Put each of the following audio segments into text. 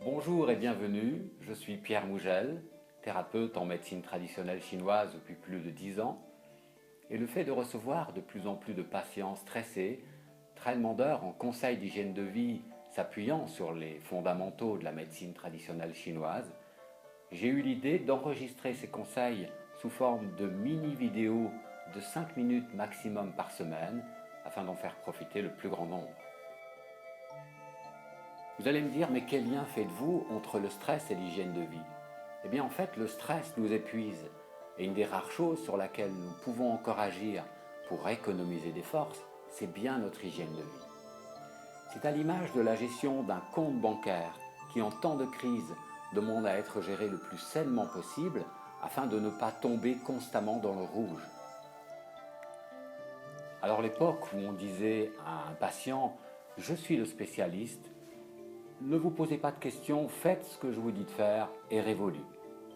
Bonjour et bienvenue, je suis Pierre Mougel, thérapeute en médecine traditionnelle chinoise depuis plus de 10 ans. Et le fait de recevoir de plus en plus de patients stressés, très demandeurs en conseils d'hygiène de vie s'appuyant sur les fondamentaux de la médecine traditionnelle chinoise, j'ai eu l'idée d'enregistrer ces conseils sous forme de mini-vidéos de 5 minutes maximum par semaine afin d'en faire profiter le plus grand nombre. Vous allez me dire, mais quel lien faites-vous entre le stress et l'hygiène de vie? Eh bien en fait, le stress nous épuise et une des rares choses sur laquelle nous pouvons encore agir pour économiser des forces, c'est bien notre hygiène de vie. C'est à l'image de la gestion d'un compte bancaire qui en temps de crise demande à être géré le plus sainement possible afin de ne pas tomber constamment dans le rouge. Alors l'époque où on disait à un patient « je suis le spécialiste », ne vous posez pas de questions, faites ce que je vous dis de faire et révolue.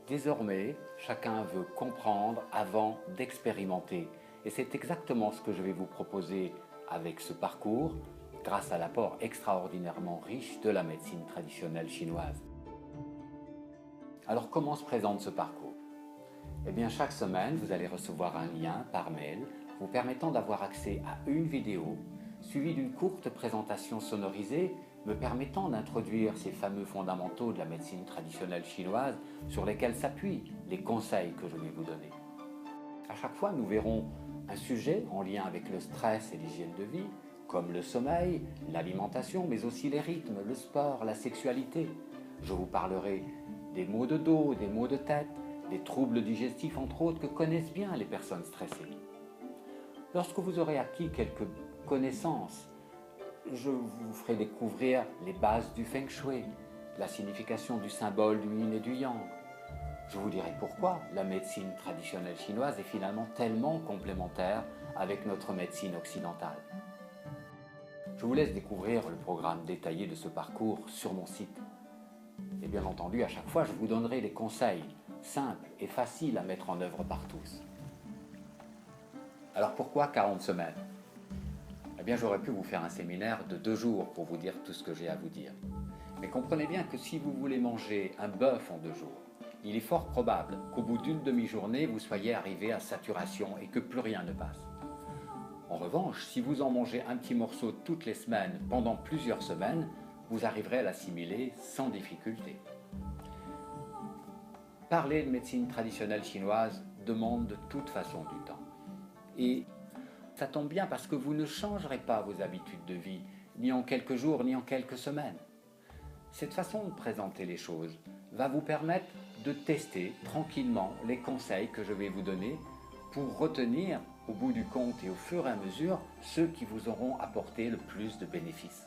Désormais, chacun veut comprendre avant d'expérimenter. Et c'est exactement ce que je vais vous proposer avec ce parcours, grâce à l'apport extraordinairement riche de la médecine traditionnelle chinoise. Alors comment se présente ce parcours? Eh bien chaque semaine, vous allez recevoir un lien par mail vous permettant d'avoir accès à une vidéo suivie d'une courte présentation sonorisée me permettant d'introduire ces fameux fondamentaux de la médecine traditionnelle chinoise sur lesquels s'appuient les conseils que je vais vous donner. À chaque fois, nous verrons un sujet en lien avec le stress et l'hygiène de vie, comme le sommeil, l'alimentation, mais aussi les rythmes, le sport, la sexualité. Je vous parlerai des maux de dos, des maux de tête, des troubles digestifs entre autres que connaissent bien les personnes stressées. Lorsque vous aurez acquis quelques connaissances, je vous ferai découvrir les bases du Feng Shui, la signification du symbole du Yin et du Yang. Je vous dirai pourquoi la médecine traditionnelle chinoise est finalement tellement complémentaire avec notre médecine occidentale. Je vous laisse découvrir le programme détaillé de ce parcours sur mon site. Et bien entendu, à chaque fois, je vous donnerai des conseils simples et faciles à mettre en œuvre par tous. Alors pourquoi 40 semaines? Eh bien, j'aurais pu vous faire un séminaire de 2 jours pour vous dire tout ce que j'ai à vous dire. Mais comprenez bien que si vous voulez manger un bœuf en 2 jours, il est fort probable qu'au bout d'une demi-journée, vous soyez arrivé à saturation et que plus rien ne passe. En revanche, si vous en mangez un petit morceau toutes les semaines pendant plusieurs semaines, vous arriverez à l'assimiler sans difficulté. Parler de médecine traditionnelle chinoise demande de toute façon du temps. Et ça tombe bien parce que vous ne changerez pas vos habitudes de vie, ni en quelques jours, ni en quelques semaines. Cette façon de présenter les choses va vous permettre de tester tranquillement les conseils que je vais vous donner pour retenir au bout du compte et au fur et à mesure ceux qui vous auront apporté le plus de bénéfices.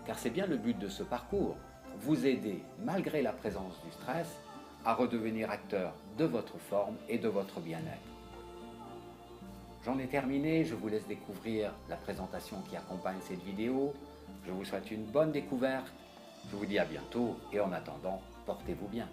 Car c'est bien le but de ce parcours, vous aider, malgré la présence du stress, à redevenir acteur de votre forme et de votre bien-être. J'en ai terminé, je vous laisse découvrir la présentation qui accompagne cette vidéo. Je vous souhaite une bonne découverte. Je vous dis à bientôt et en attendant, portez-vous bien.